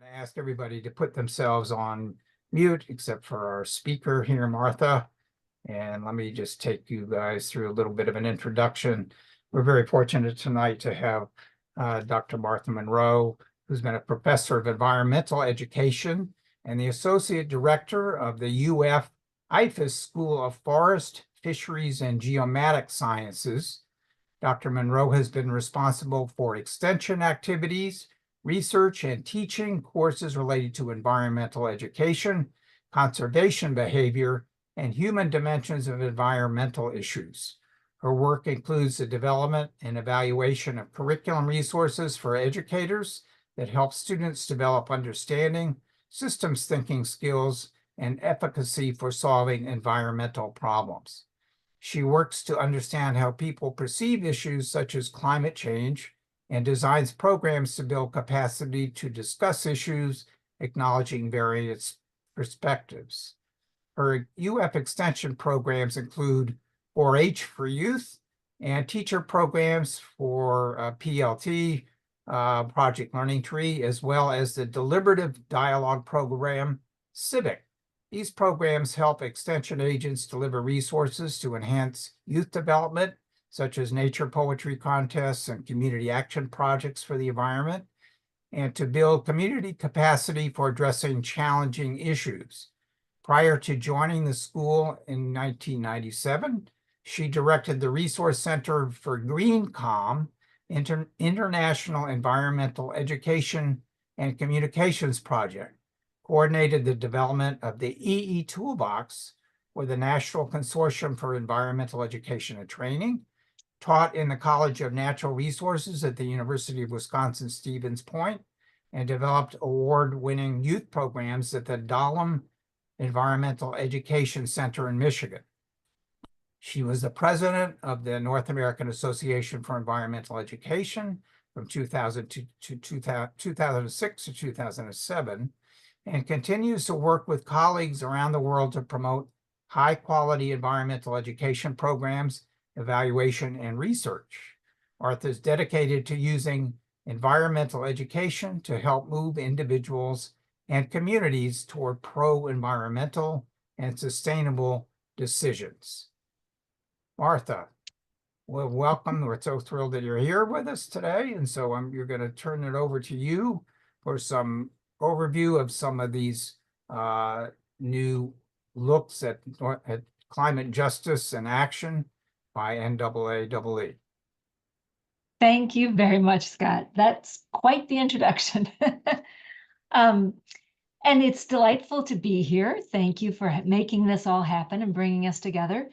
I ask everybody to put themselves on mute, except for our speaker here, Martha. And let me just take you guys through a little bit of an introduction. We're very fortunate tonight to have Dr. Martha Monroe, who's been a professor of environmental education and the associate director of the UF IFAS School of Forest, Fisheries, and Geomatic Sciences. Dr. Monroe has been responsible for extension activities, research, and teaching courses related to environmental education, conservation behavior, and human dimensions of environmental issues. Her work includes the development and evaluation of curriculum resources for educators that help students develop understanding, systems thinking skills, and efficacy for solving environmental problems. She works to understand how people perceive issues such as climate change and designs programs to build capacity to discuss issues, acknowledging various perspectives. Her UF extension programs include 4-H for youth and teacher programs for PLT, Project Learning Tree, as well as the deliberative dialogue program, Civic. These programs help extension agents deliver resources to enhance youth development, such as nature poetry contests and community action projects for the environment, and to build community capacity for addressing challenging issues. Prior to joining the school in 1997, she directed the Resource Center for GreenCom, International Environmental Education and Communications Project, coordinated the development of the EE Toolbox for the National Consortium for Environmental Education and Training, taught in the College of Natural Resources at the University of Wisconsin-Stevens Point, and developed award-winning youth programs at the Dahlem Environmental Education Center in Michigan. She was the president of the North American Association for Environmental Education from 2006 to 2007, and continues to work with colleagues around the world to promote high-quality environmental education programs, evaluation, and research. Martha is dedicated to using environmental education to help move individuals and communities toward pro-environmental and sustainable decisions. Martha, well, welcome. We're so thrilled that you're here with us today. And so you're going to turn it over to you for some overview of some of these new looks at climate justice and action by NAAEE. Thank you very much, Scott. That's quite the introduction. And it's delightful to be here. Thank you for making this all happen and bringing us together.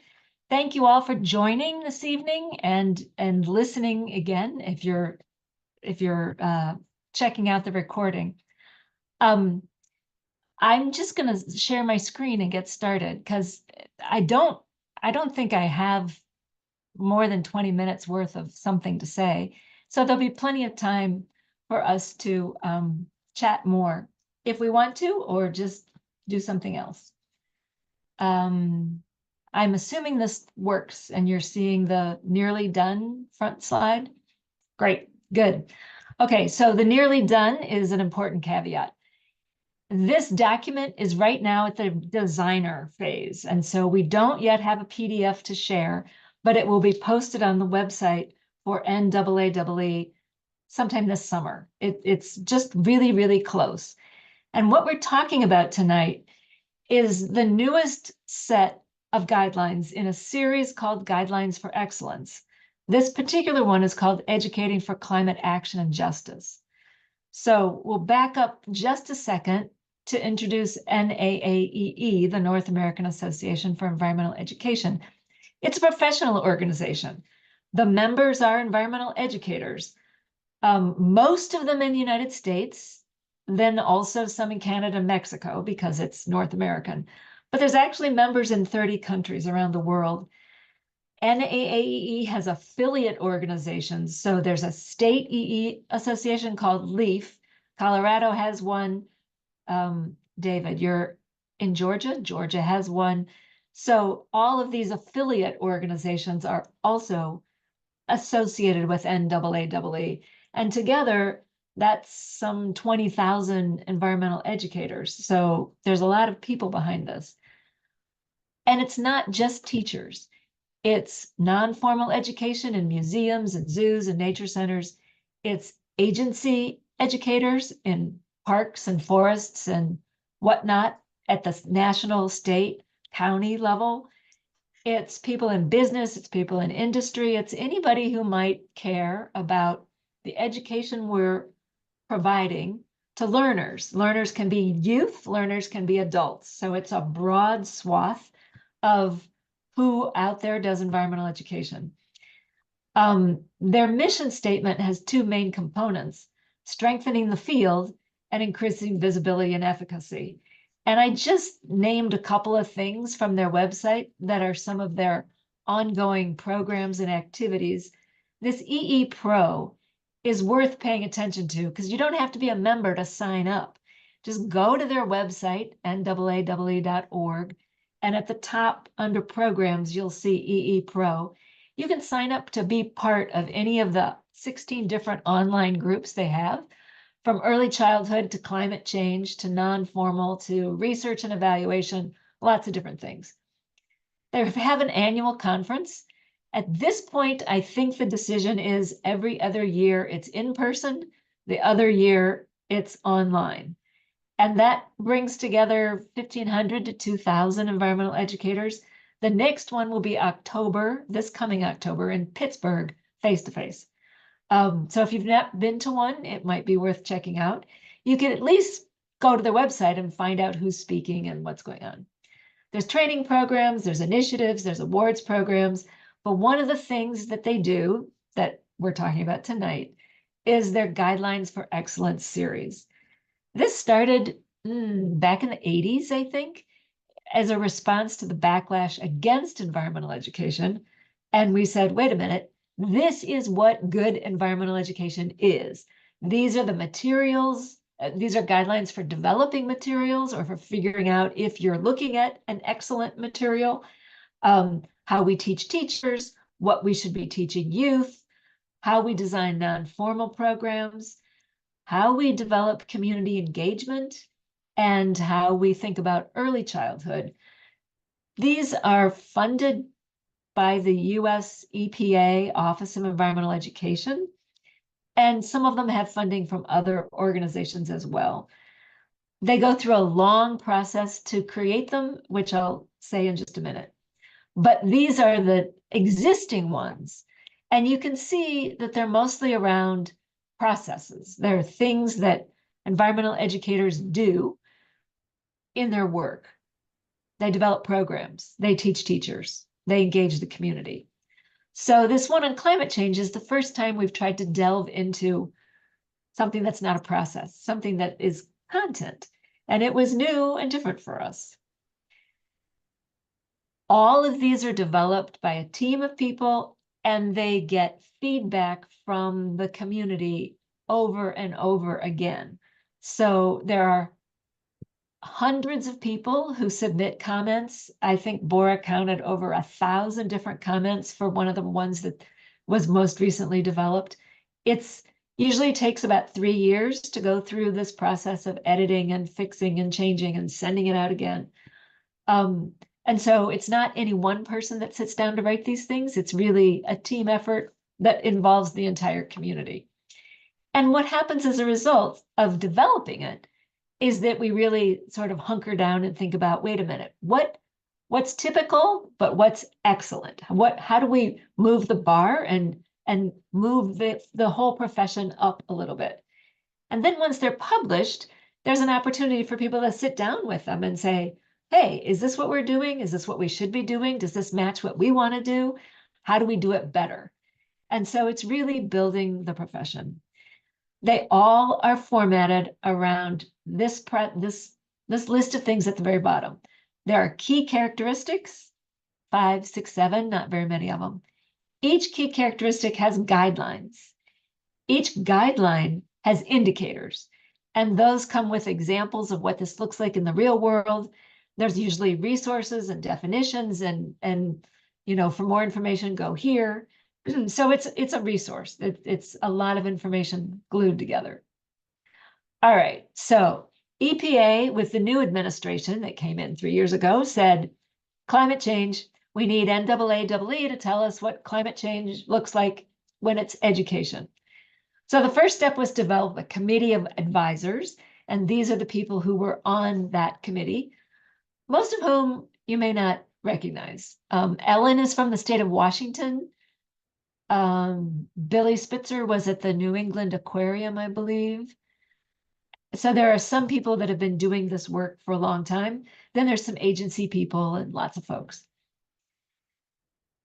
Thank you all for joining this evening and listening again if you're checking out the recording. I'm just going to share my screen and get started because I don't think I have more than 20 minutes worth of something to say. So there'll be plenty of time for us to chat more if we want to, or just do something else. I'm assuming this works and you're seeing the nearly done front slide. Great, good. Okay, so the nearly done is an important caveat. This document is right now at the designer phase, and so we don't yet have a PDF to share, but it will be posted on the website for NAAEE sometime this summer. It's just really, really close. And what we're talking about tonight is the newest set of guidelines in a series called Guidelines for Excellence. This particular one is called Educating for Climate Action and Justice. So we'll back up just a second to introduce NAAEE, the North American Association for Environmental Education. It's a professional organization. The members are environmental educators, most of them in the United States, then also some in Canada and Mexico because it's North American. But there's actually members in 30 countries around the world. NAAEE has affiliate organizations. So there's a state EE association called LEAF. Colorado has one. David, you're in Georgia. Georgia has one. So all of these affiliate organizations are also associated with NAAEE. And together, That's some 20,000 environmental educators. So there's a lot of people behind this. And it's not just teachers. It's non-formal education in museums and zoos and nature centers. It's agency educators in parks and forests and whatnot at the national, state, county level. It's people in business, it's people in industry, it's anybody who might care about the education we're providing to learners. Learners can be youth, learners can be adults. So it's a broad swath of who out there does environmental education. Their mission statement has two main components: strengthening the field and increasing visibility and efficacy. And I just named a couple of things from their website that are some of their ongoing programs and activities. This EE Pro is worth paying attention to because you don't have to be a member to sign up. Just go to their website, NAAEE.org, and at the top under programs, you'll see EE Pro. You can sign up to be part of any of the 16 different online groups they have, from early childhood to climate change to non-formal to research and evaluation, lots of different things. They have an annual conference. At this point, I think the decision is every other year it's in person, the other year it's online. And that brings together 1,500 to 2,000 environmental educators. The next one will be October, this coming October in Pittsburgh, face-to-face. So if you've not been to one, it might be worth checking out. You can at least go to their website and find out who's speaking and what's going on. There's training programs, there's initiatives, there's awards programs. But one of the things that they do that we're talking about tonight is their Guidelines for Excellence series. This started back in the 80s, I think, as a response to the backlash against environmental education. And we said, wait a minute, this is what good environmental education is. These are the materials, these are guidelines for developing materials or for figuring out if you're looking at an excellent material, how we teach teachers, what we should be teaching youth, how we design non-formal programs, how we develop community engagement, and how we think about early childhood. These are funded by the US EPA Office of Environmental Education, and some of them have funding from other organizations as well. They go through a long process to create them, which I'll say in just a minute. But these are the existing ones, and you can see that they're mostly around processes. They're things that environmental educators do in their work. They develop programs, they teach teachers, they engage the community. So this one on climate change is the first time we've tried to delve into something that's not a process, something that is content. And it was new and different for us. All of these are developed by a team of people, and they get feedback from the community over and over again. So there are hundreds of people who submit comments. I think Bora counted over 1,000 different comments for one of the ones that was most recently developed. It's usually takes about 3 years to go through this process of editing and fixing and changing and sending it out again. And so it's not any one person that sits down to write these things. It's really a team effort that involves the entire community. And what happens as a result of developing it is that we really sort of hunker down and think about, wait a minute, what's typical, but what's excellent? How do we move the bar and move the whole profession up a little bit? And then once they're published, there's an opportunity for people to sit down with them and say, hey, is this what we're doing? Is this what we should be doing? Does this match what we want to do? How do we do it better? And so it's really building the profession. They all are formatted around this list of things at the very bottom. There are key characteristics, 5, 6, 7, not very many of them. Each key characteristic has guidelines. Each guideline has indicators, and those come with examples of what this looks like in the real world. There's usually resources and definitions and for more information, go here. So it's a resource. It's a lot of information glued together. All right, so EPA with the new administration that came in 3 years ago said, climate change, we need NAAEE to tell us what climate change looks like when it's education. So the first step was to develop a committee of advisors, and these are the people who were on that committee, most of whom you may not recognize. Ellen is from the state of Washington. Billy Spitzer was at the New England Aquarium, I believe. So there are some people that have been doing this work for a long time. Then there's some agency people and lots of folks.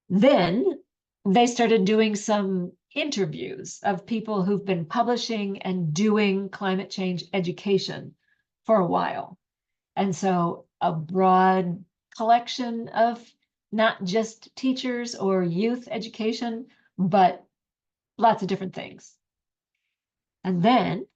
Then they started doing some interviews of people who've been publishing and doing climate change education for a while. And so a broad collection of not just teachers or youth education, but lots of different things. And then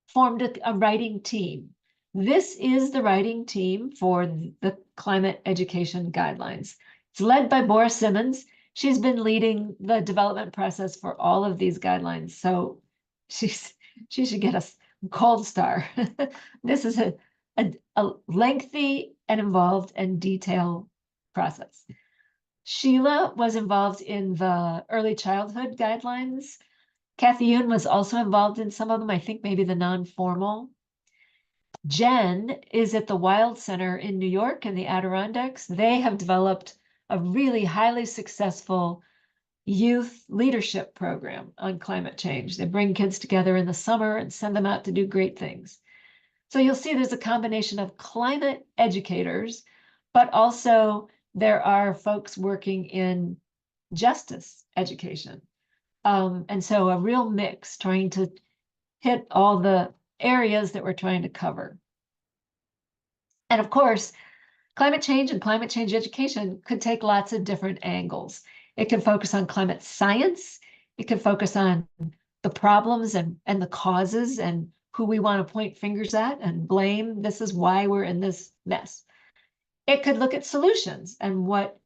formed a writing team. This is the writing team for the climate education guidelines. It's led by Boris Simmons. She's been leading the development process for all of these guidelines. So she should get a gold star. This is a lengthy and involved and detailed process. Sheila was involved in the early childhood guidelines. Kathy Yoon was also involved in some of them, I think maybe the non-formal. Jen is at the Wild Center in New York in the Adirondacks. They have developed a really highly successful youth leadership program on climate change. They bring kids together in the summer and send them out to do great things. So you'll see there's a combination of climate educators, but also there are folks working in justice education. And so a real mix, trying to hit all the areas that we're trying to cover. And of course, climate change and climate change education could take lots of different angles. It can focus on climate science. It can focus on the problems and the causes and who we want to point fingers at and blame. This is why we're in this mess. It could look at solutions and what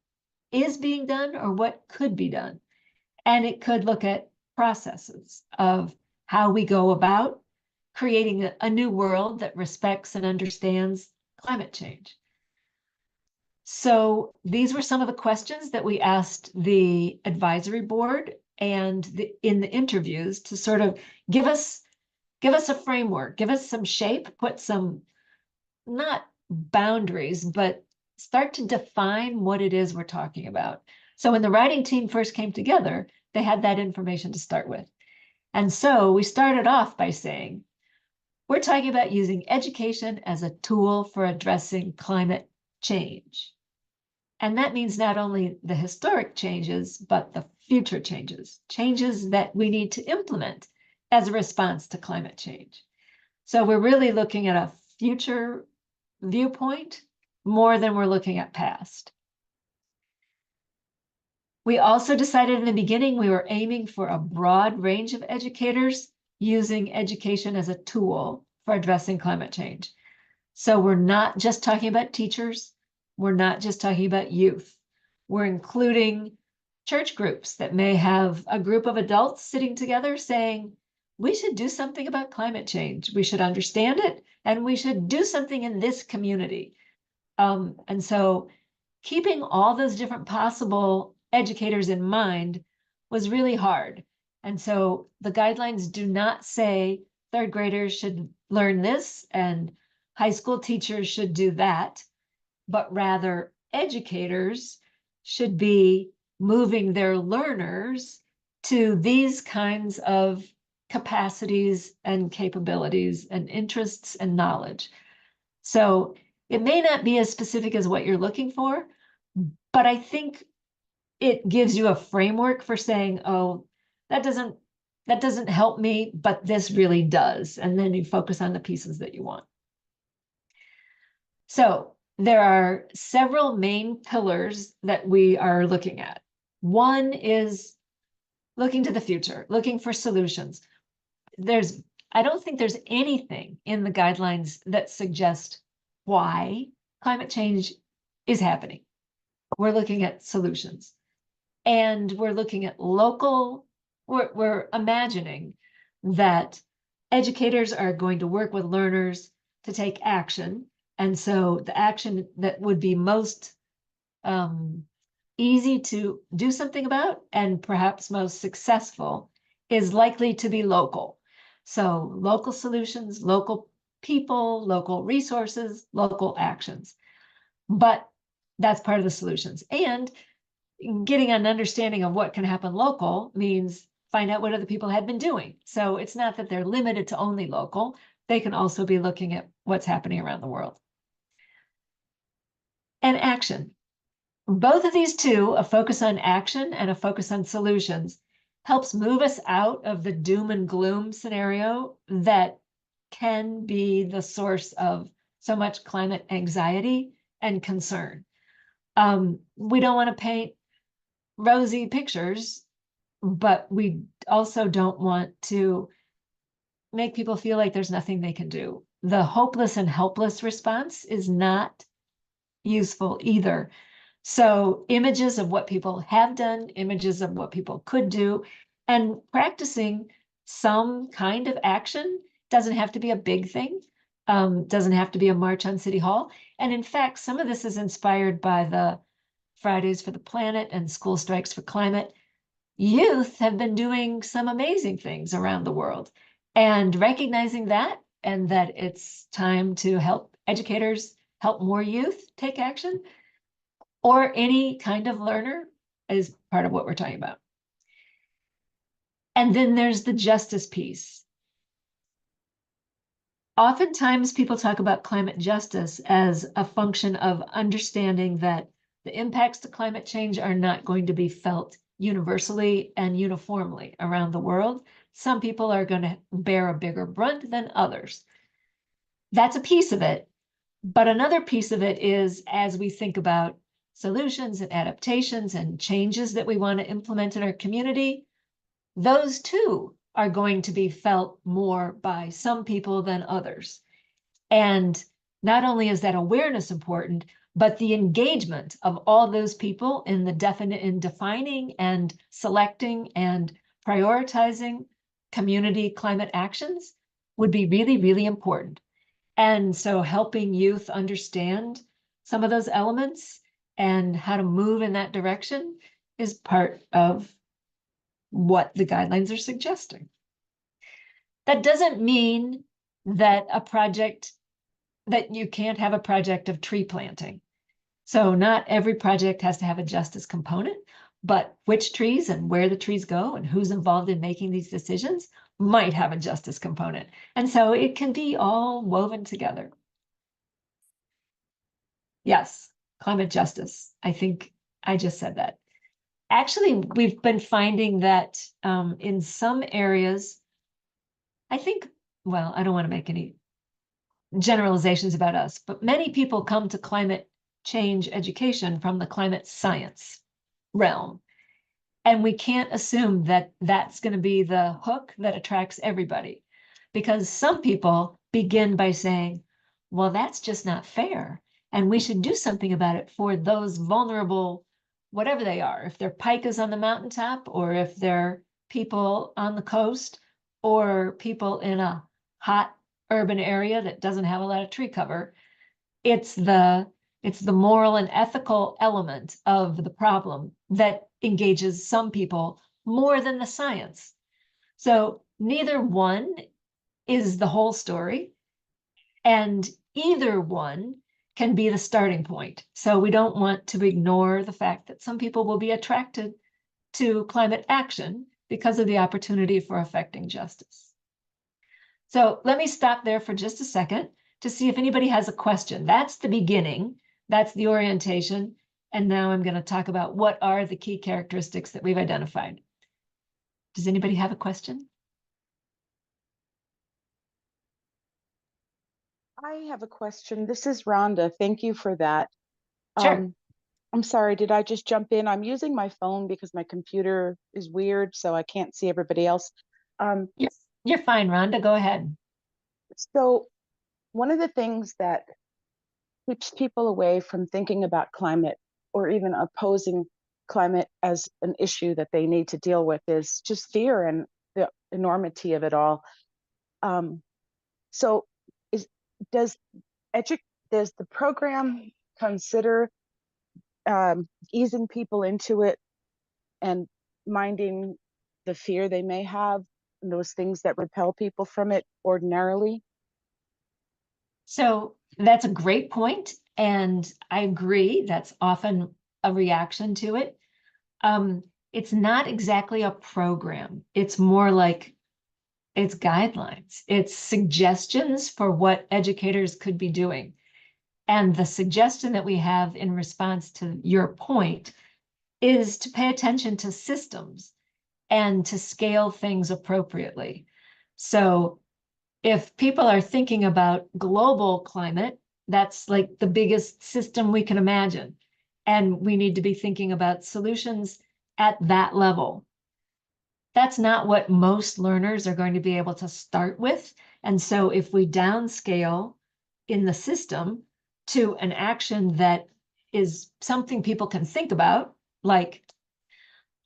is being done or what could be done. And it could look at processes of how we go about creating a new world that respects and understands climate change. So these were some of the questions that we asked the advisory board and in the interviews to sort of give us a framework, give us some shape, put some, not boundaries, but start to define what it is we're talking about. So when the writing team first came together, they had that information to start with. And so we started off by saying, we're talking about using education as a tool for addressing climate change. And that means not only the historic changes, but the future changes, changes that we need to implement as a response to climate change. So we're really looking at a future viewpoint more than we're looking at past. We also decided in the beginning we were aiming for a broad range of educators using education as a tool for addressing climate change. So we're not just talking about teachers. We're not just talking about youth. We're including church groups that may have a group of adults sitting together saying, we should do something about climate change. We should understand it, and we should do something in this community. And so keeping all those different possible educators in mind was really hard. And so the guidelines do not say third graders should learn this and high school teachers should do that, but rather educators should be moving their learners to these kinds of capacities and capabilities and interests and knowledge. So it may not be as specific as what you're looking for, but I think it gives you a framework for saying, oh, that doesn't help me, but this really does. And then you focus on the pieces that you want. So there are several main pillars that we are looking at. One is looking to the future, looking for solutions. I don't think there's anything in the guidelines that suggest why climate change is happening. We're looking at solutions. And we're looking at we're imagining that educators are going to work with learners to take action. And so the action that would be most easy to do something about and perhaps most successful is likely to be local. So local solutions, local people, local resources, local actions. But that's part of the solutions. And getting an understanding of what can happen local means find out what other people had been doing. So it's not that they're limited to only local. They can also be looking at what's happening around the world. And action. Both of these two, a focus on action and a focus on solutions, helps move us out of the doom and gloom scenario that can be the source of so much climate anxiety and concern. We don't want to paint rosy pictures, but we also don't want to make people feel like there's nothing they can do. The hopeless and helpless response is not useful either. So images of what people have done, images of what people could do, and practicing some kind of action doesn't have to be a big thing, doesn't have to be a march on City Hall. And in fact, some of this is inspired by the Fridays for the Planet and School Strikes for Climate. Youth have been doing some amazing things around the world, and recognizing that and that it's time to help educators help more youth take action or any kind of learner is part of what we're talking about. And then there's the justice piece. Oftentimes people talk about climate justice as a function of understanding that the impacts to climate change are not going to be felt universally and uniformly around the world. Some people are going to bear a bigger brunt than others. That's a piece of it. But another piece of it is, as we think about solutions and adaptations and changes that we want to implement in our community, those too are going to be felt more by some people than others. And not only is that awareness important, but the engagement of all those people in defining and selecting and prioritizing community climate actions would be really, really important. And so helping youth understand some of those elements and how to move in that direction is part of what the guidelines are suggesting. That doesn't mean that that you can't have a project of tree planting. So not every project has to have a justice component, but which trees and where the trees go and who's involved in making these decisions might have a justice component. And so it can be all woven together. Yes, climate justice. I think I just said that. Actually, we've been finding that in some areas, I think, well, I don't want to make any generalizations about us, but many people come to climate change education from the climate science realm. And we can't assume that that's going to be the hook that attracts everybody, because some people begin by saying, well, that's just not fair. And we should do something about it for those vulnerable, whatever they are, if they're pikas on the mountaintop, or if they're people on the coast, or people in a hot urban area that doesn't have a lot of tree cover. It's the moral and ethical element of the problem that engages some people more than the science. So neither one is the whole story, and either one can be the starting point. So we don't want to ignore the fact that some people will be attracted to climate action because of the opportunity for affecting justice. So let me stop there for just a second to see if anybody has a question. That's the beginning. That's the orientation. And now I'm going to talk about what are the key characteristics that we've identified. Does anybody have a question? I have a question. This is Rhonda. Thank you for that. Sure. I'm sorry, did I just jump in? I'm using my phone because my computer is weird, so I can't see everybody else. You're fine, Rhonda. Go ahead. So one of the things that keeps people away from thinking about climate or even opposing climate as an issue that they need to deal with is just fear and the enormity of it all. So does does the program consider easing people into it and minding the fear they may have and those things that repel people from it ordinarily? So that's a great point, and I agree, that's often a reaction to it. It's not exactly a program. It's more like it's guidelines. It's suggestions for what educators could be doing. And the suggestion that we have in response to your point is to pay attention to systems and to scale things appropriately. So if people are thinking about global climate, that's like the biggest system we can imagine. And we need to be thinking about solutions at that level. That's not what most learners are going to be able to start with. And so if we downscale in the system to an action that is something people can think about, like,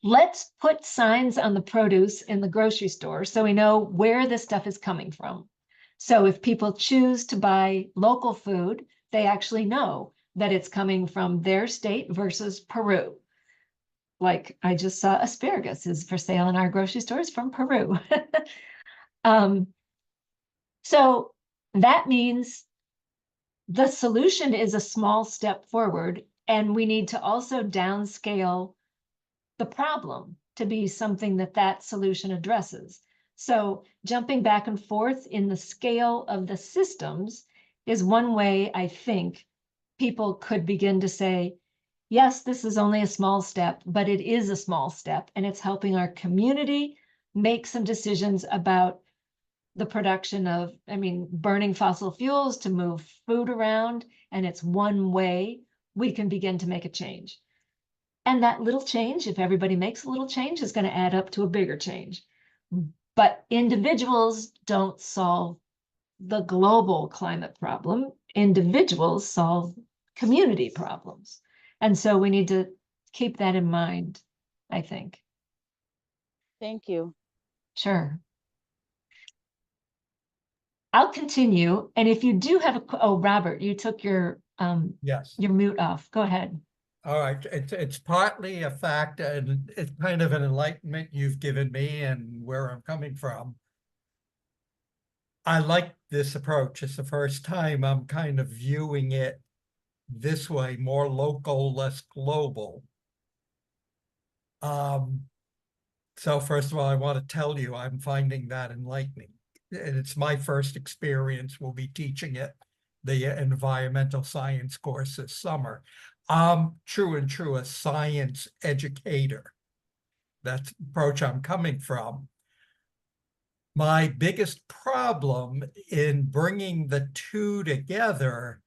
let's put signs on the produce in the grocery store so we know where this stuff is coming from. So if people choose to buy local food, they actually know that it's coming from their state versus Peru. Like, I just saw asparagus is for sale in our grocery stores from Peru. So that means the solution is a small step forward, and we need to also downscale the problem to be something that that solution addresses. So jumping back and forth in the scale of the systems is one way I think people could begin to say, yes, this is only a small step, but it is a small step, and it's helping our community make some decisions about the production of, burning fossil fuels to move food around, and it's one way we can begin to make a change. And that little change, if everybody makes a little change, is going to add up to a bigger change. But individuals don't solve the global climate problem. Individuals solve community problems. And so we need to keep that in mind, I think. Thank you. Sure. I'll continue. And if you do have oh, Robert, you took your Yes. your mute off. Go ahead. All right. It's partly a fact, and it's kind of an enlightenment you've given me and where I'm coming from. I like this approach. It's the first time I'm kind of viewing it this way, more local, less global. So first of all, I want to tell you, I'm finding that enlightening. And it's my first experience. We'll be teaching it, the environmental science course this summer. True and true, a science educator. That's the approach I'm coming from. My biggest problem in bringing the two together,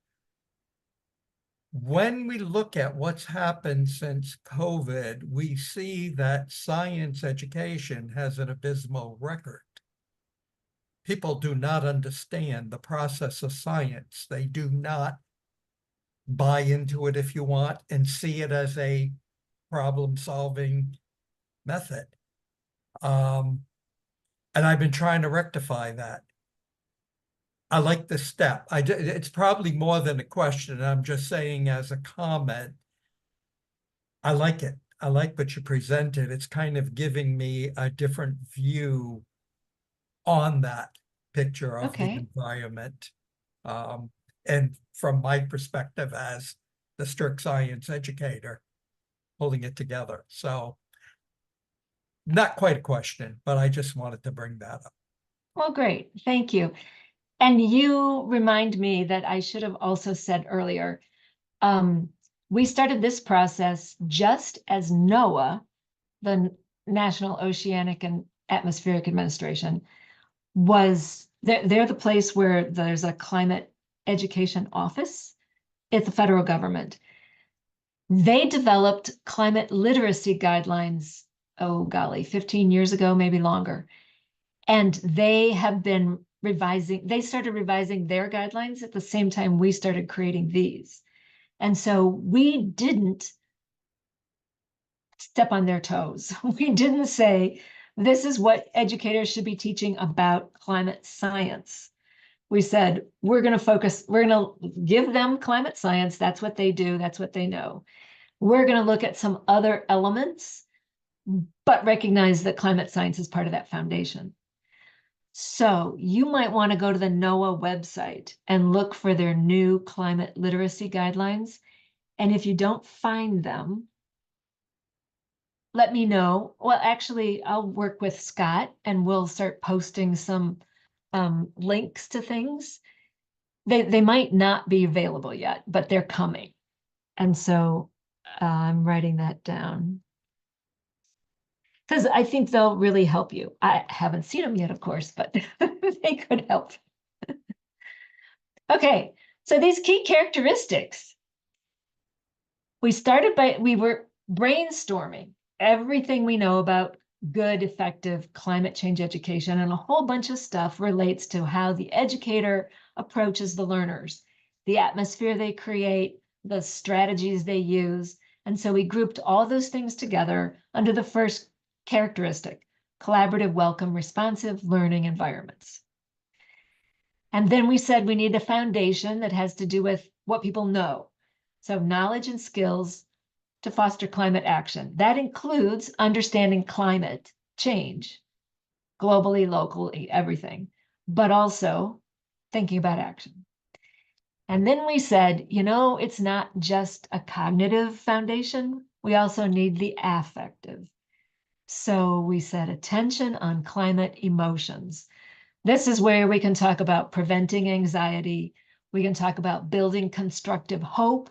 when we look at what's happened since COVID, we see that science education has an abysmal record. People do not understand the process of science. They do not buy into it, if you want, and see it as a problem-solving method. And I've been trying to rectify that. I like this step. It's probably more than a question. I'm just saying as a comment, I like it. I like what you presented. It's kind of giving me a different view on that picture of the environment. And from my perspective as the strict science educator, pulling it together. So not quite a question, but I just wanted to bring that up. Well, great. Thank you. And you remind me that I should have also said earlier, we started this process just as NOAA, the National Oceanic and Atmospheric Administration, they're the place where there's a climate education office at the federal government. They developed climate literacy guidelines, oh golly, 15 years ago, maybe longer. And they have been they started revising their guidelines at the same time we started creating these. And so we didn't step on their toes. We didn't say, This is what educators should be teaching about climate science. We said, we're going to give them climate science. That's what they do. That's what they know. We're going to look at some other elements, but recognize that climate science is part of that foundation. So you might want to go to the NOAA website and look for their new climate literacy guidelines. And if you don't find them, let me know. Well, actually, I'll work with Scott and we'll start posting some links to things. They might not be available yet, but they're coming. And so I'm writing that down, because I think they'll really help you. I haven't seen them yet, of course, but they could help. Okay, so these key characteristics. We were brainstorming everything we know about good, effective climate change education, and a whole bunch of stuff relates to how the educator approaches the learners, the atmosphere they create, the strategies they use. And so we grouped all those things together under the first characteristic: collaborative, welcome, responsive learning environments. And then we said we need a foundation that has to do with what people know. So knowledge and skills to foster climate action. That includes understanding climate change, globally, locally, everything, but also thinking about action. And then we said, it's not just a cognitive foundation. We also need the affective. So we said attention on climate emotions. This is where we can talk about preventing anxiety. We can talk about building constructive hope.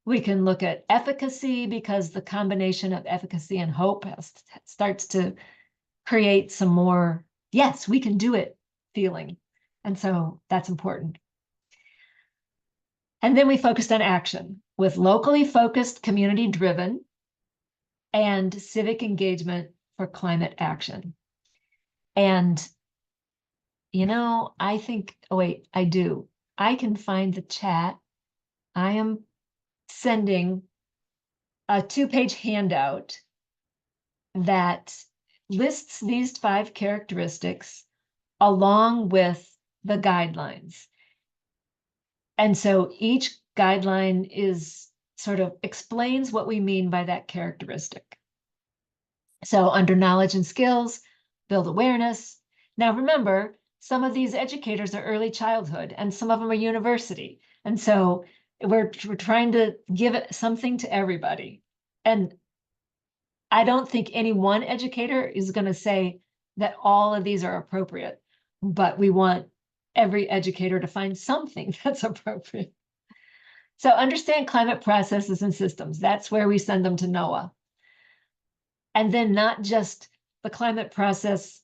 We can look at efficacy, because the combination of efficacy and hope starts to create some more, yes, we can do it feeling. And so that's important. And then we focused on action with locally focused, community driven, and civic engagement for climate action. And, I think, oh wait, I do. I can find the chat. I am sending a 2-page handout that lists these 5 characteristics along with the guidelines. And so each guideline is sort of explains what we mean by that characteristic. So under knowledge and skills, build awareness. Now remember, some of these educators are early childhood and some of them are university. And so we're trying to give it something to everybody. And I don't think any one educator is going to say that all of these are appropriate, but we want every educator to find something that's appropriate. So understand climate processes and systems. That's where we send them to NOAA. And then not just the climate process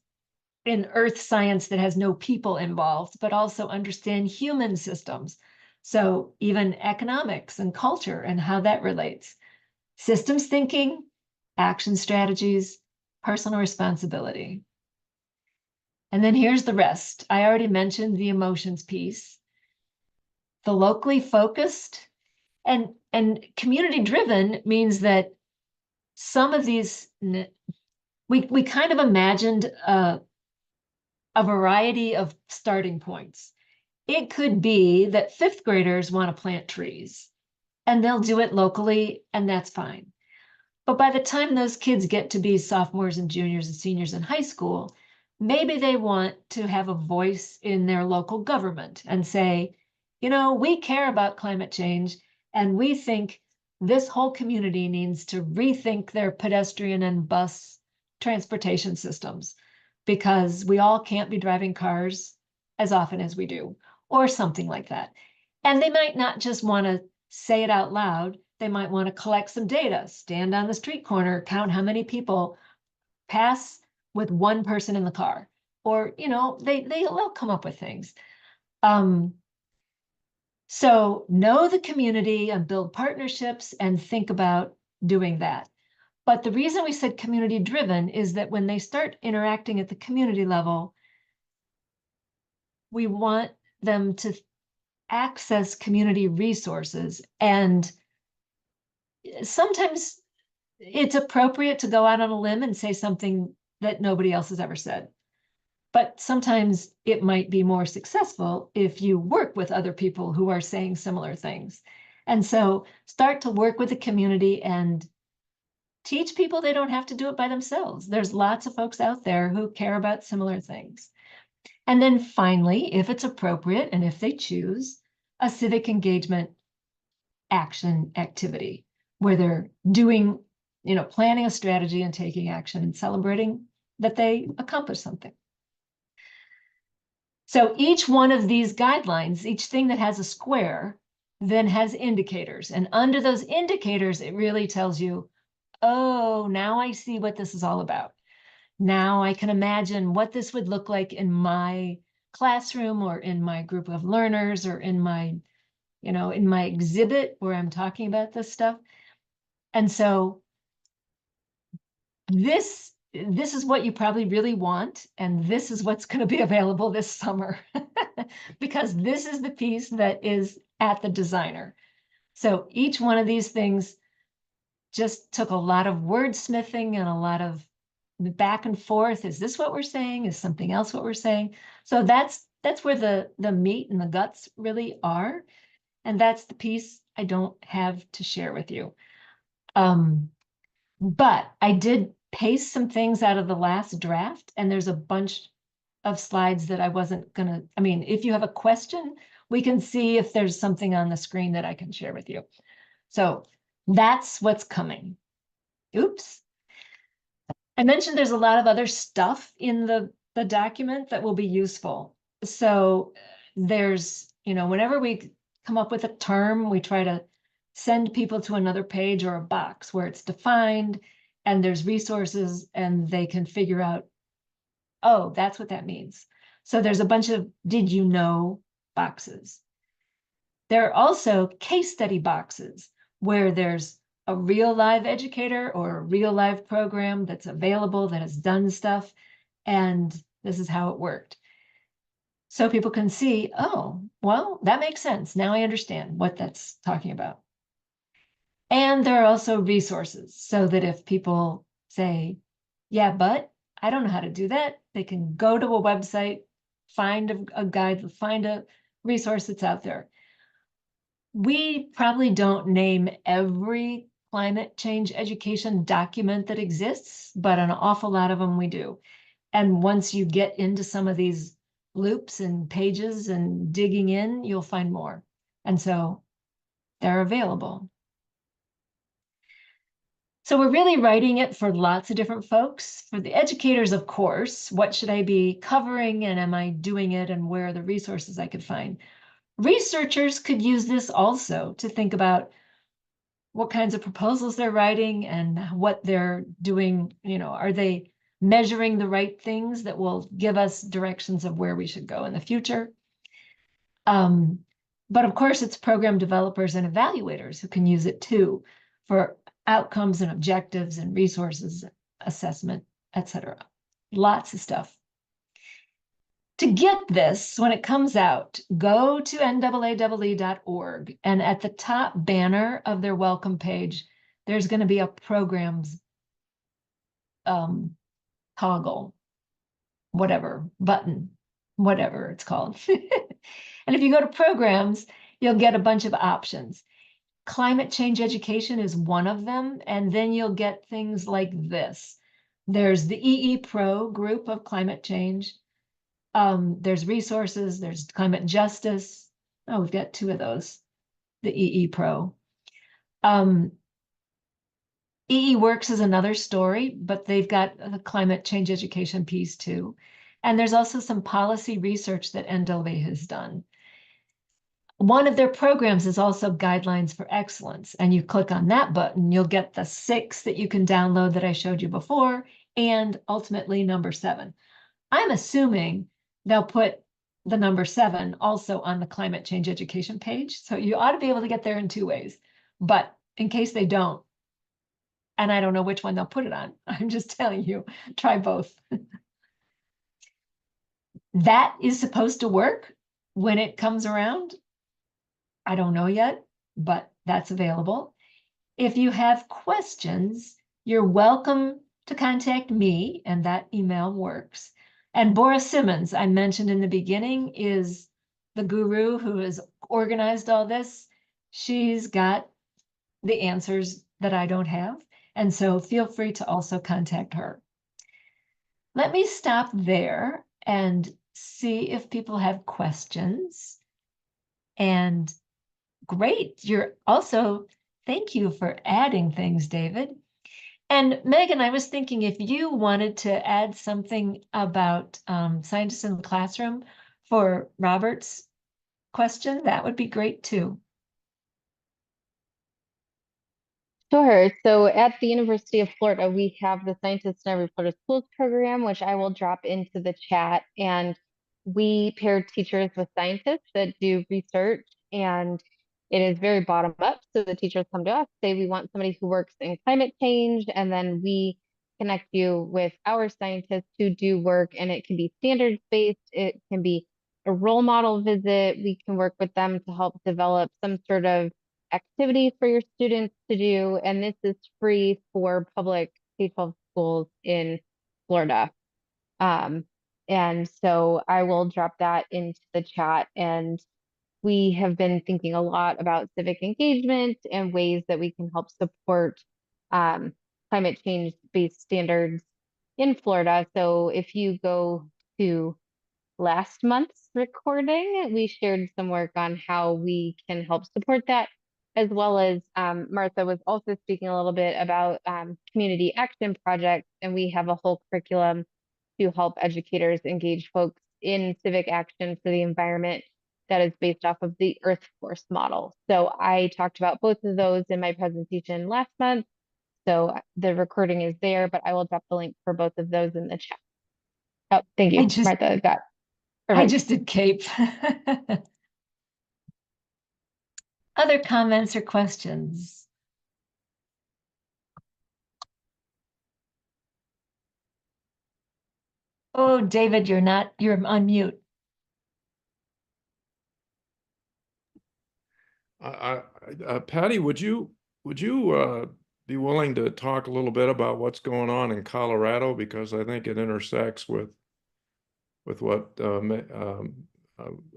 in earth science that has no people involved, but also understand human systems. So even economics and culture and how that relates. Systems thinking, action strategies, personal responsibility. And then here's the rest. I already mentioned the emotions piece, the locally focused, and community driven means that some of these, we kind of imagined a variety of starting points. It could be that 5th graders want to plant trees and they'll do it locally, and that's fine. But by the time those kids get to be sophomores and juniors and seniors in high school, maybe they want to have a voice in their local government and say, we care about climate change, and we think this whole community needs to rethink their pedestrian and bus transportation systems, because we all can't be driving cars as often as we do, or something like that. And they might not just want to say it out loud. They might want to collect some data, stand on the street corner, count how many people pass with one person in the car, or, they'll come up with things. So know the community and build partnerships and think about doing that. But the reason we said community driven is that when they start interacting at the community level, we want them to access community resources. And sometimes it's appropriate to go out on a limb and say something that nobody else has ever said. But sometimes it might be more successful if you work with other people who are saying similar things. And so start to work with the community and teach people they don't have to do it by themselves. There's lots of folks out there who care about similar things. And then finally, if it's appropriate and if they choose, a civic engagement action activity where they're doing, planning a strategy and taking action and celebrating that they accomplished something. So each one of these guidelines, each thing that has a square, then has indicators. And under those indicators, it really tells you, oh, now I see what this is all about. Now I can imagine what this would look like in my classroom or in my group of learners or in my, in my exhibit where I'm talking about this stuff. And so this is what you probably really want. And this is what's going to be available this summer because this is the piece that is at the designer. So each one of these things just took a lot of wordsmithing and a lot of back and forth. Is this what we're saying? Is something else what we're saying? So that's where the meat and the guts really are. And that's the piece I don't have to share with you. But I did paste some things out of the last draft, and there's a bunch of slides that I wasn't gonna, if you have a question, we can see if there's something on the screen that I can share with you. So that's what's coming. Oops. I mentioned there's a lot of other stuff in the document that will be useful. So there's, whenever we come up with a term, we try to send people to another page or a box where it's defined and there's resources and they can figure out, oh, that's what that means. So there's a bunch of did you know boxes. There are also case study boxes where there's a real live educator or a real live program that's available that has done stuff. And this is how it worked. So people can see, oh, well, that makes sense. Now I understand what that's talking about. And there are also resources so that if people say, yeah, but I don't know how to do that, they can go to a website, find a guide, find a resource that's out there. We probably don't name every climate change education document that exists, but an awful lot of them we do. And once you get into some of these loops and pages and digging in, you'll find more. And so they're available. So we're really writing it for lots of different folks. For the educators, of course, what should I be covering and am I doing it and where are the resources I could find? Researchers could use this also to think about what kinds of proposals they're writing and what they're doing. Are they measuring the right things that will give us directions of where we should go in the future? But of course, it's program developers and evaluators who can use it too for outcomes and objectives and resources, assessment, etc. Lots of stuff. To get this, when it comes out, go to NAAEE.org, and at the top banner of their welcome page, there's going to be a programs toggle, whatever, button, whatever it's called. And if you go to programs, you'll get a bunch of options. Climate change education is one of them, and then you'll get things like this. There's the EE Pro group of climate change. There's resources, there's climate justice. Oh, we've got two of those, the EE Pro. EE Works is another story, but they've got the climate change education piece too. And there's also some policy research that NAAEE has done. One of their programs is also Guidelines for Excellence, and you click on that button, you'll get the 6 that you can download that I showed you before, and ultimately number 7. I'm assuming they'll put the number 7 also on the climate change education page, so you ought to be able to get there in 2 ways. But in case they don't, and I don't know which one they'll put it on, I'm just telling you, try both. That is supposed to work when it comes around. I don't know yet, but that's available. If you have questions, you're welcome to contact me, and that email works. And Boris Simmons, I mentioned in the beginning, is the guru who has organized all this. She's got the answers that I don't have. And so feel free to also contact her. Let me stop there and see if people have questions. And great, you're also, thank you for adding things, David. And Megan, I was thinking if you wanted to add something about scientists in the classroom for Robert's question, that would be great too. Sure. So at the University of Florida, we have the Scientists in Every Florida Schools program, which I will drop into the chat. And we pair teachers with scientists that do research, and it is very bottom up. So the teachers come to us, say, we want somebody who works in climate change, and then we connect you with our scientists who do work, and it can be standards-based, it can be a role model visit. We can work with them to help develop some sort of activity for your students to do, and this is free for public K-12 schools in Florida. And so I will drop that into the chat, and we have been thinking a lot about civic engagement and ways that we can help support climate change-based standards in Florida. So if you go to last month's recording, we shared some work on how we can help support that, as well as Martha was also speaking a little bit about community action projects, and we have a whole curriculum to help educators engage folks in civic action for the environment that is based off of the Earth Force model. So I talked about both of those in my presentation last month. So the recording is there, but I will drop the link for both of those in the chat. Oh, thank you, Martha. I just did CAPE. Other comments or questions? Oh, David, you're on mute. Patty, would you be willing to talk a little bit about what's going on in Colorado, because I think it intersects with what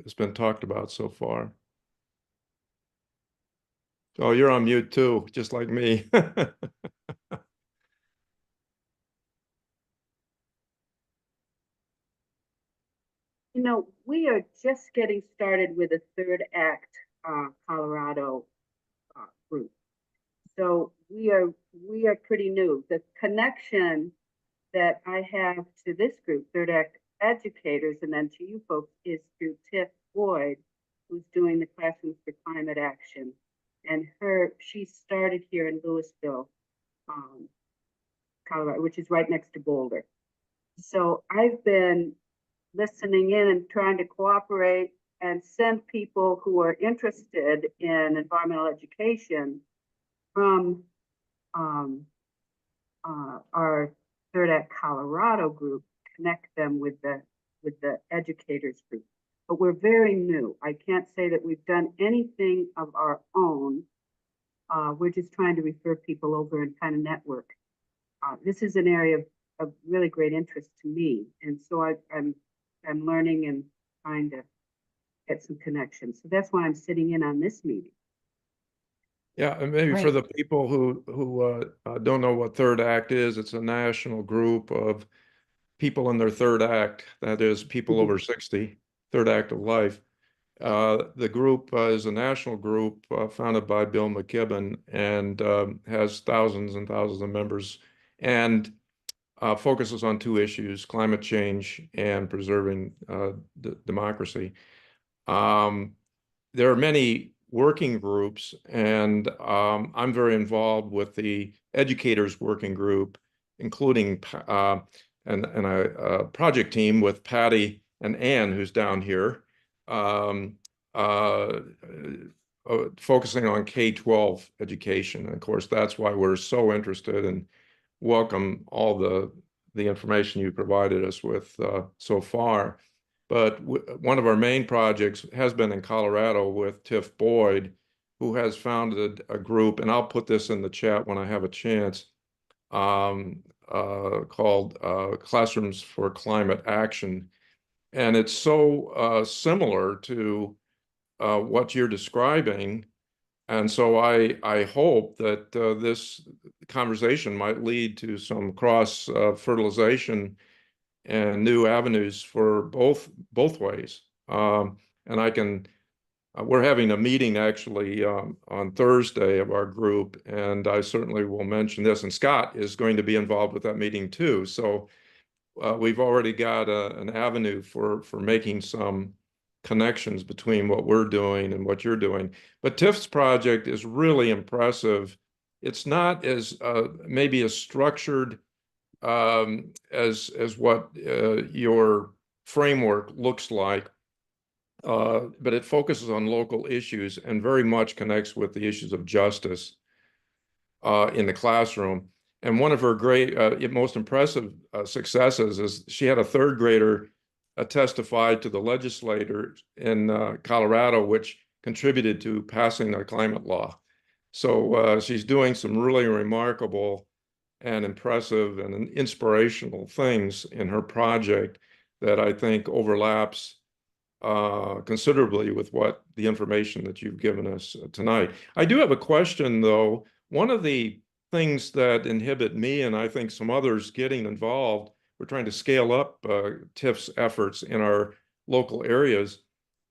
has been talked about so far. Oh, you're on mute too, just like me. You know, we are just getting started with a third act Colorado group. So we are pretty new. The connection that I have to this group, third act educators, and then to you folks, is through Tiff Boyd, who's doing the Classrooms for Climate Action. And she started here in Louisville, Colorado, which is right next to Boulder. So I've been listening in and trying to cooperate and send people who are interested in environmental education from our Third Act Colorado group, connect them with the educators group. But we're very new. I can't say that we've done anything of our own. We're just trying to refer people over and kind of network. This is an area of really great interest to me, and so I'm learning and trying to get some connections. So that's why I'm sitting in on this meeting. Yeah, and maybe for the people who don't know what Third Act is, it's a national group of people in their third act, that is, people over 60, third act of life. The group is a national group founded by Bill McKibben, and has thousands and thousands of members, and focuses on two issues: climate change and preserving democracy. There are many working groups, and I'm very involved with the educators working group, including a project team with Patty and Ann, who's down here, focusing on K-12 education. And of course, that's why we're so interested and welcome all the information you provided us with so far. But one of our main projects has been in Colorado with Tiff Boyd, who has founded a group, and I'll put this in the chat when I have a chance, called Classrooms for Climate Action. And it's so similar to what you're describing. And so I hope that this conversation might lead to some cross fertilization and new avenues for both ways. And I can, we're having a meeting actually on Thursday of our group, and I certainly will mention this. And Scott is going to be involved with that meeting too. So we've already got an avenue for making some connections between what we're doing and what you're doing. But TIF's project is really impressive. It's not as maybe as structured as what your framework looks like, but it focuses on local issues and very much connects with the issues of justice in the classroom. And one of her great, most impressive successes is she had a third grader testify to the legislator in Colorado, which contributed to passing a climate law. So she's doing some really remarkable and impressive and inspirational things in her project that I think overlaps considerably with what the information that you've given us tonight. I do have a question though. One of the things that inhibit me and I think some others getting involved, we're trying to scale up TIF's efforts in our local areas,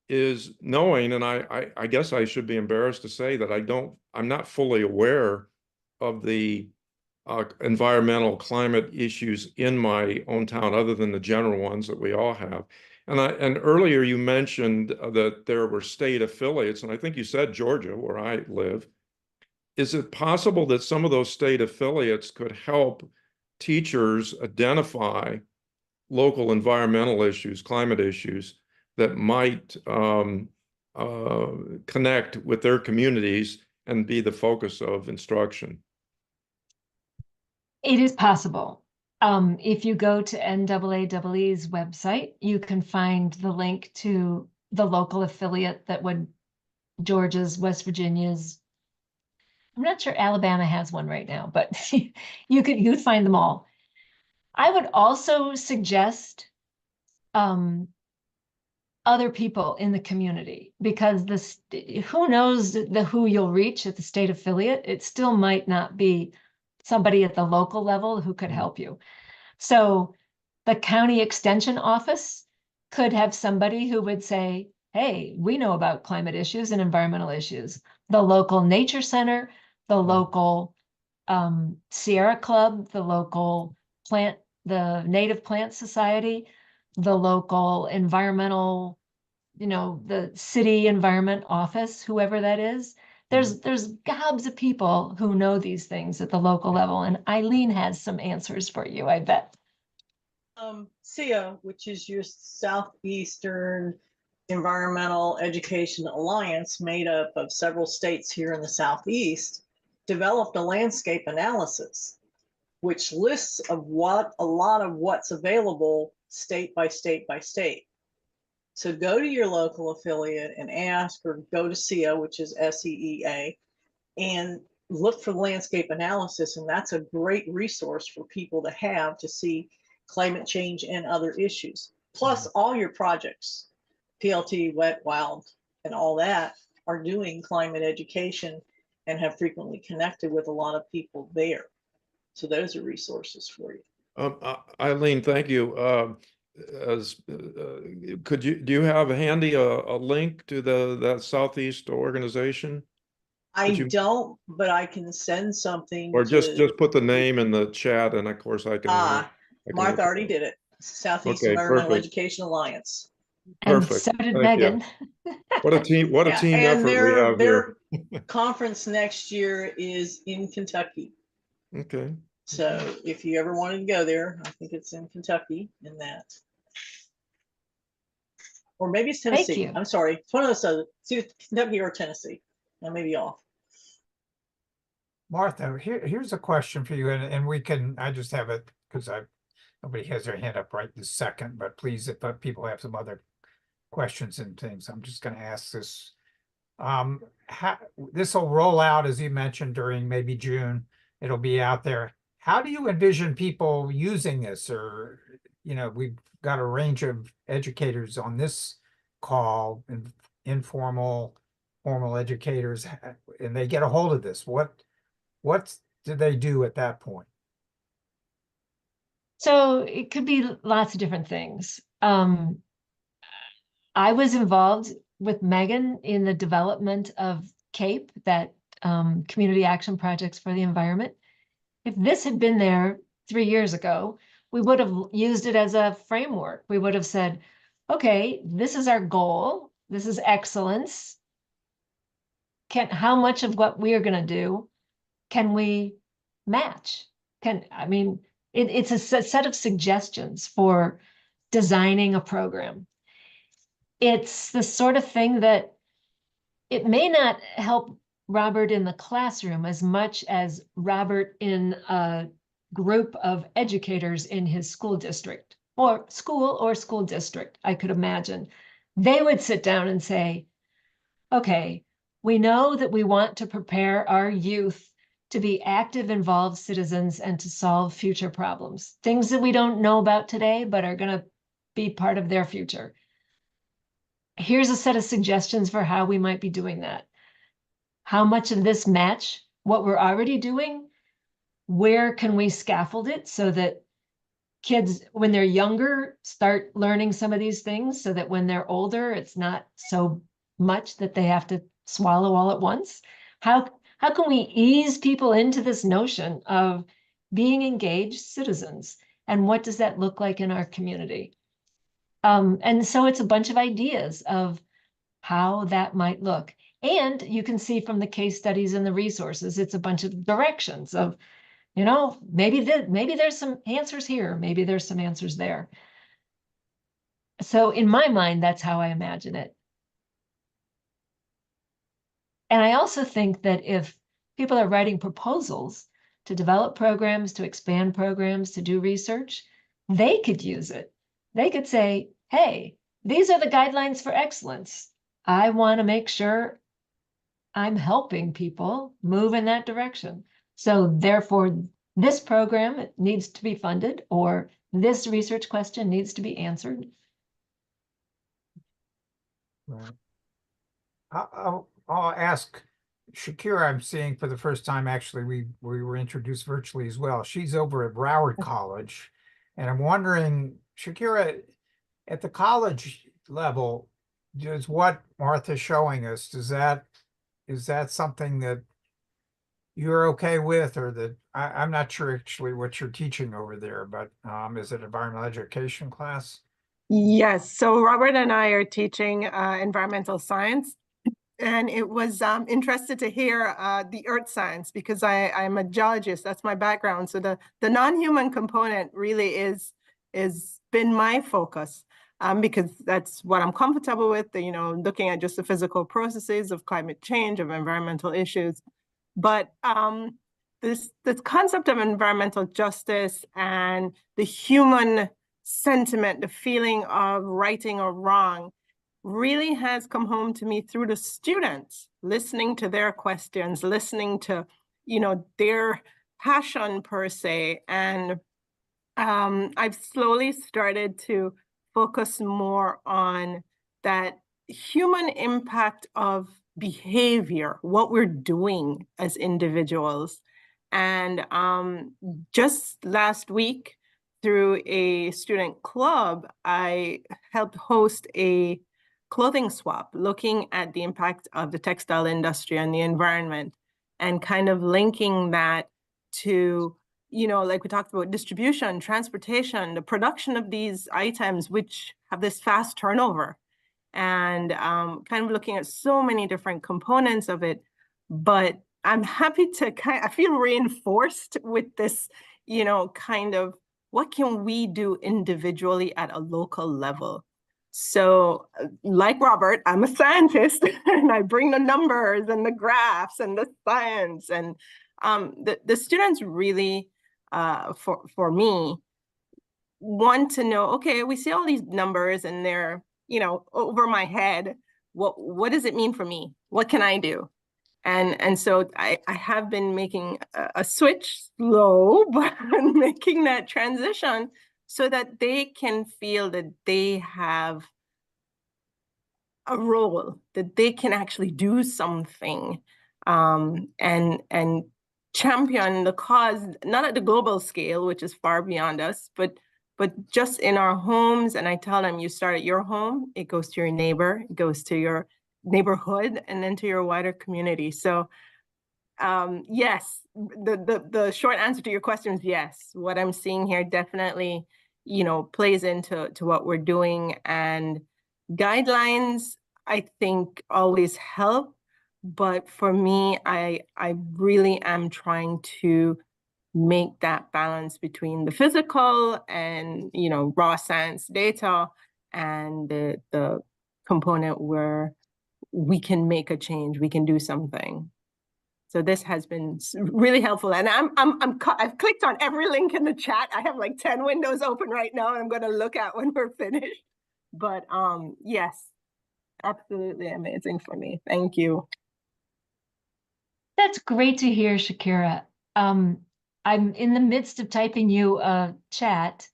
is knowing, and I guess I should be embarrassed to say that I'm not fully aware of the environmental climate issues in my own town, other than the general ones that we all have. And earlier you mentioned that there were state affiliates, and I think you said Georgia, where I live. Is it possible that some of those state affiliates could help teachers identify local environmental issues, climate issues that might connect with their communities and be the focus of instruction? It is possible. If you go to NAAEE's website, you can find the link to the local affiliate that would, Georgia's, West Virginia's. I'm not sure Alabama has one right now, but you'd find them all. I would also suggest other people in the community, because who knows who you'll reach at the state affiliate. It still might not be somebody at the local level who could help you. So the county extension office could have somebody who would say, hey, we know about climate issues and environmental issues. The local nature center, the local Sierra Club, the local the Native Plant Society, the local environmental, the city environment office, whoever that is. There's gobs of people who know these things at the local level, and Eileen has some answers for you, I bet. SEA, which is your Southeastern Environmental Education Alliance, made up of several states here in the Southeast, developed a landscape analysis, which lists a lot of what's available state by state by state. So go to your local affiliate and ask, or go to SEA, which is SEEA, and look for the landscape analysis. And that's a great resource for people to have to see climate change and other issues. Plus all your projects, PLT, wet, wild, and all that are doing climate education and have frequently connected with a lot of people there. So those are resources for you. Eileen, thank you. Do you have handy a link to that Southeast organization? I don't, but I can send something. Or just put the name in the chat, and of course I can. Martha already did it. Southeast Environmental Education Alliance. Perfect. And so did Megan. What a team! What a team effort we have here. Their conference next year is in Kentucky. Okay. So if you ever wanted to go there, I think it's in Kentucky in that. Or maybe it's Tennessee. I'm sorry. It's one of those other, it's either Kentucky or Tennessee. I may be off. Martha, here's a question for you, and we can, I just have it because nobody has their hand up right this second, but please, if people have some other questions and things, I'm just going to ask this. This will roll out, as you mentioned, during maybe June. It'll be out there. how do you envision people using this? Or, we've got a range of educators on this call, and informal, formal educators, and they get a hold of this. What do they do at that point? So it could be lots of different things. I was involved with Megan in the development of CAPE, that Community Action Projects for the Environment. If this had been there 3 years ago, we would have used it as a framework. We would have said, okay, this is our goal. This is excellence. How much of what we are going to do can we match? It's a set of suggestions for designing a program. It's the sort of thing that it may not help Robert in the classroom as much as Robert in a group of educators in his school district or school district, I could imagine. They would sit down and say, okay, we know that we want to prepare our youth to be active, involved citizens and to solve future problems, things that we don't know about today, but are going to be part of their future. Here's a set of suggestions for how we might be doing that. How much of this match what we're already doing? Where can we scaffold it so that kids, when they're younger, start learning some of these things so that when they're older, it's not so much that they have to swallow all at once? How can we ease people into this notion of being engaged citizens? And what does that look like in our community? And so it's a bunch of ideas of how that might look. And you can see from the case studies and the resources, it's a bunch of directions of, maybe there's some answers here, maybe there's some answers there. So in my mind, that's how I imagine it. And I also think that if people are writing proposals to develop programs, to expand programs, to do research, they could use it. They could say, hey, these are the guidelines for excellence. I want to make sure I'm helping people move in that direction. So therefore, this program needs to be funded, or this research question needs to be answered. Right. I'll ask Shakira. I'm seeing for the first time, actually, we were introduced virtually as well. She's over at Broward College, and I'm wondering, Shakira, at the college level, does what Martha's showing us, is that something that you're okay with, or that I'm not sure actually what you're teaching over there, but is it environmental education class? Yes, so Robert and I are teaching environmental science, and it was interested to hear the earth science, because I'm a geologist, that's my background. So the non-human component really is been my focus, because that's what I'm comfortable with, looking at just the physical processes of climate change, of environmental issues. But this concept of environmental justice and the human sentiment, the feeling of righting or wrong, really has come home to me through the students, listening to their questions, listening to, their passion per se. And I've slowly started to focus more on that human impact of behavior, what we're doing as individuals. And just last week, through a student club, I helped host a clothing swap, looking at the impact of the textile industry on the environment, and kind of linking that to, like we talked about, distribution, transportation, the production of these items, which have this fast turnover, and kind of looking at so many different components of it. But I'm happy to I feel reinforced with this, kind of, what can we do individually at a local level? So like Robert, I'm a scientist and I bring the numbers and the graphs and the science, and the students really, for me, want to know, okay, we see all these numbers and they're, over my head. What does it mean for me? What can I do? And so I have been making a switch, slow, but making that transition so that they can feel that they have a role, that they can actually do something, and champion the cause, not at the global scale, which is far beyond us, but just in our homes. And I tell them, you start at your home, it goes to your neighbor, it goes to your neighborhood, and then to your wider community. So yes, the short answer to your question is yes. What I'm seeing here definitely, plays into what we're doing. And guidelines, I think, always help. But for me, I really am trying to make that balance between the physical and, raw science data, and the component where we can make a change, we can do something. So this has been really helpful, and I've clicked on every link in the chat. I have like 10 windows open right now, and I'm going to look at when we're finished. But yes, absolutely amazing for me. Thank you. That's great to hear, Shakira. I'm in the midst of typing you a chat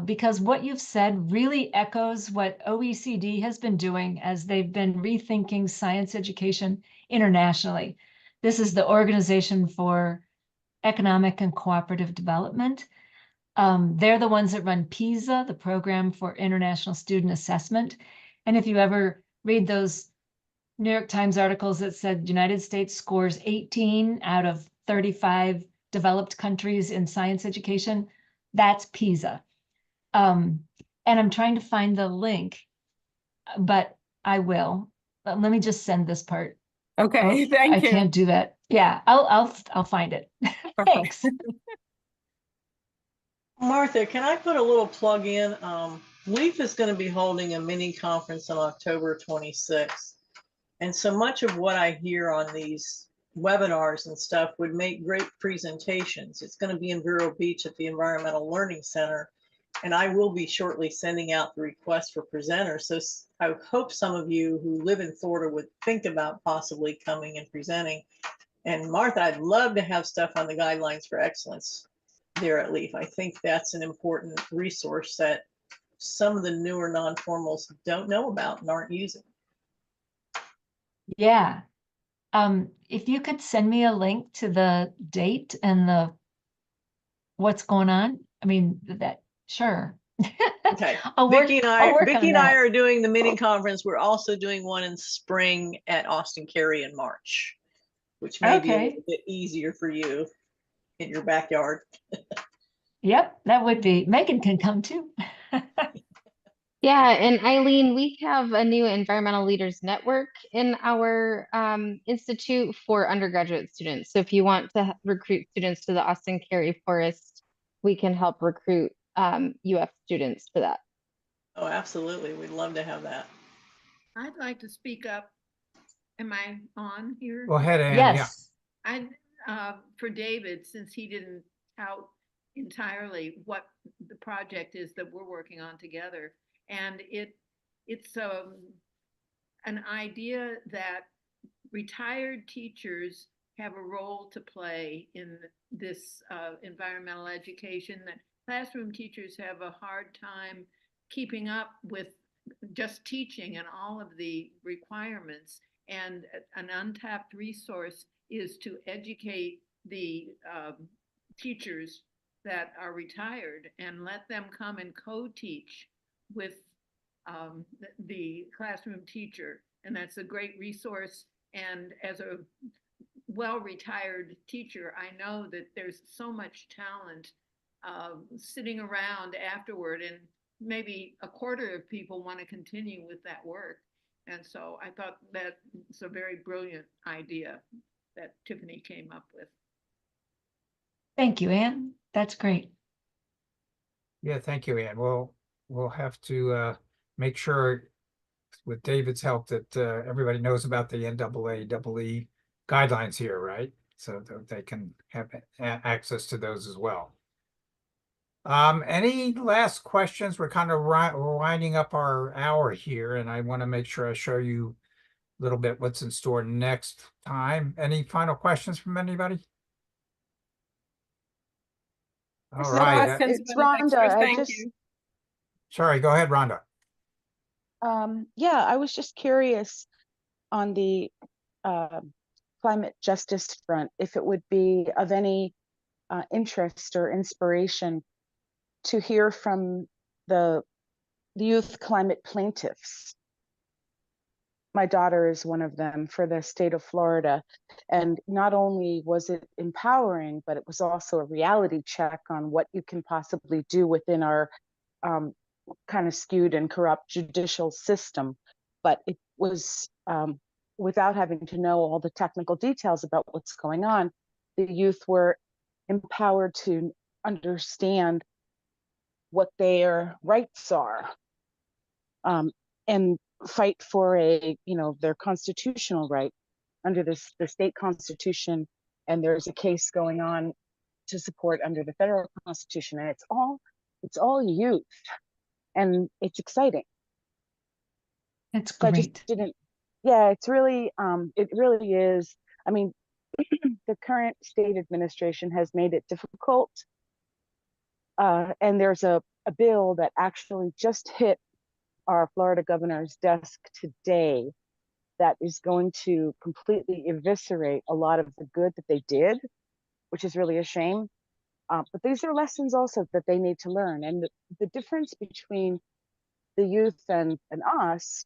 because what you've said really echoes what OECD has been doing as they've been rethinking science education internationally. This is the Organization for Economic and Cooperative Development. They're the ones that run PISA, the Program for International Student Assessment. And if you ever read those New York Times articles that said United States scores 18 out of 35 developed countries in science education, that's PISA. And I'm trying to find the link, but I will. Let me just send this part. Okay, thank you. I can't do that. Yeah, I'll find it. Thanks. Martha, can I put a little plug in? LEAF is going to be holding a mini conference on October 26th. And so much of what I hear on these webinars and stuff would make great presentations. It's going to be in Vero Beach at the Environmental Learning Center. And I will be shortly sending out the request for presenters. So I hope some of you who live in Florida would think about possibly coming and presenting. And Martha, I'd love to have stuff on the guidelines for excellence there at LEAF. I think that's an important resource that some of the newer non-formals don't know about and aren't using. Yeah. If you could send me a link to the date and the what's going on, I mean, that sure. Okay. I'll work Vicki and I are doing the mini conference. We're also doing one in spring at Austin Carey in March, which may be a little bit easier for you in your backyard. Yep, that would be. Megan can come too. Yeah, and Eileen, we have a new Environmental Leaders Network in our institute for undergraduate students. So if you want to recruit students to the Austin Carey Forest, we can help recruit UF students for that. Oh, absolutely. We'd love to have that. I'd like to speak up. Am I on here? Go ahead, Ann. Yes. Yeah. For David, since he didn't tout entirely what the project is that we're working on together. And it's an idea that retired teachers have a role to play in this environmental education, that classroom teachers have a hard time keeping up with just teaching and all of the requirements. And an untapped resource is to educate the teachers that are retired and let them come and co-teach with the classroom teacher. And that's a great resource. And as a well-retired teacher, I know that there's so much talent sitting around afterward, and maybe a quarter of people want to continue with that work. And so I thought that it's a very brilliant idea that Tiffany came up with. Thank you, Ann. That's great. Yeah, thank you, Ann. We'll have to make sure with David's help that everybody knows about the NAAEE guidelines here, right? So that they can have access to those as well. Any last questions? We're kind of winding up our hour here, and I want to make sure I show you little bit what's in store next time. Any final questions from anybody? All Yes, right. questions it's for the Rhonda. lecturers. I Thank just, you. Sorry, go ahead, Rhonda. yeah, I was just curious on the climate justice front, if it would be of any interest or inspiration to hear from the youth climate plaintiffs. My daughter is one of them for the state of Florida. And not only was it empowering, but it was also a reality check on what you can possibly do within our kind of skewed and corrupt judicial system. But it was without having to know all the technical details about what's going on, the youth were empowered to understand what their rights are, and fight for their constitutional right under the state constitution. And there's a case going on to support under the federal constitution, and it's all youth, and it's exciting. It's So I just great. didn't, yeah, it's really, it really is. I mean, the current state administration has made it difficult. And there's a bill that actually just hit our Florida governor's desk today that is going to completely eviscerate a lot of the good that they did, which is really a shame. But these are lessons also that they need to learn. And the difference between the youth and us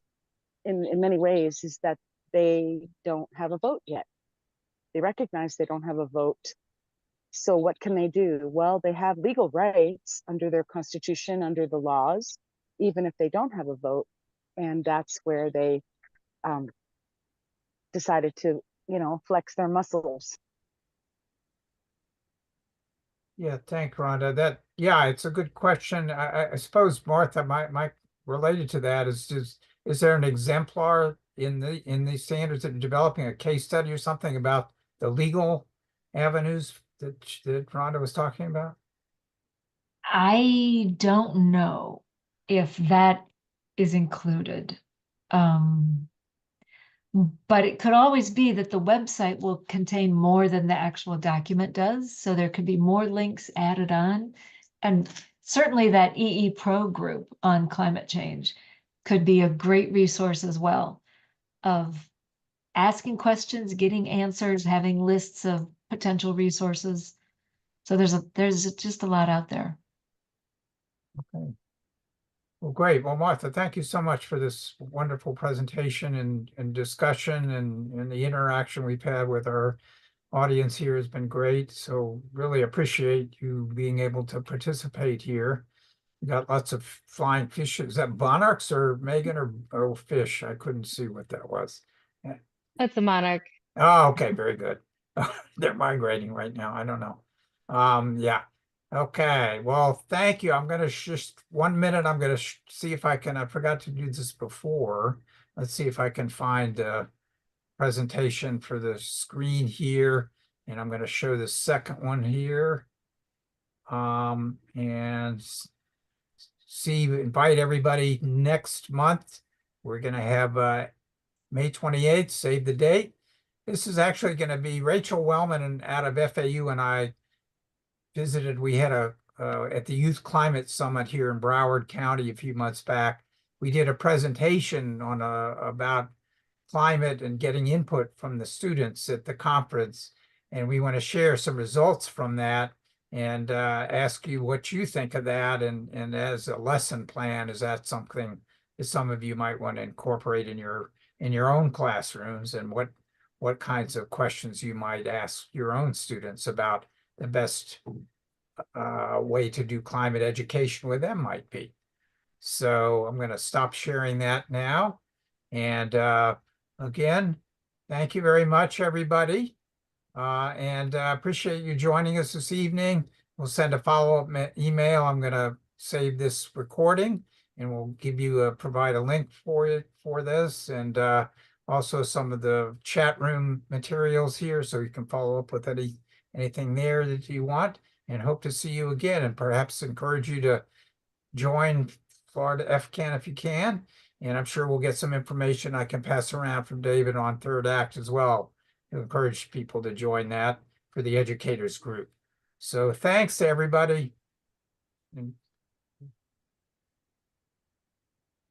in many ways is that they don't have a vote yet. They recognize they don't have a vote. So what can they do? Well, they have legal rights under their constitution, under the laws, even if they don't have a vote. And that's where they decided to, flex their muscles. Yeah, thank Rhonda. Yeah, it's a good question. I suppose, Martha, my related to that is there an exemplar in the standards that are developing, a case study or something about the legal avenues that Rhonda was talking about? I don't know if that is included. But it could always be that the website will contain more than the actual document does. So there could be more links added on. And certainly that EE Pro group on climate change could be a great resource as well of asking questions, getting answers, having lists of potential resources. So there's just a lot out there. Okay. Well, great. Well, Martha, thank you so much for this wonderful presentation and discussion, and the interaction we've had with our audience here has been great. So really appreciate you being able to participate here. We got lots of flying fish. Is that monarchs or Megan or fish? I couldn't see what that was. That's a monarch. Oh, okay, very good. They're migrating right now. I don't know. Yeah. Okay, well, thank you. I'm gonna just 1 minute. I'm gonna see if I can. I forgot to do this before. Let's see if I can find a presentation for the screen here, and I'm gonna show the second one here. And invite everybody next month. We're gonna have May 28th. Save the date. This is actually going to be Rachel Wellman and out of FAU and I visited. We had at the Youth Climate Summit here in Broward County a few months back. We did a presentation on about climate and getting input from the students at the conference. And we want to share some results from that and ask you what you think of that. And as a lesson plan, is that something that some of you might want to incorporate in your own classrooms, and what kinds of questions you might ask your own students about the best way to do climate education with them might be. So I'm going to stop sharing that now. And again, thank you very much, everybody. And appreciate you joining us this evening. We'll send a follow-up email. I'm going to save this recording, and we'll give you provide a link for this, and also some of the chat room materials here, so you can follow up with anything there that you want, and hope to see you again, and perhaps encourage you to join Florida FCEN if you can. And I'm sure we'll get some information I can pass around from David on third act as well, to encourage people to join that for the educators group. So thanks to everybody. And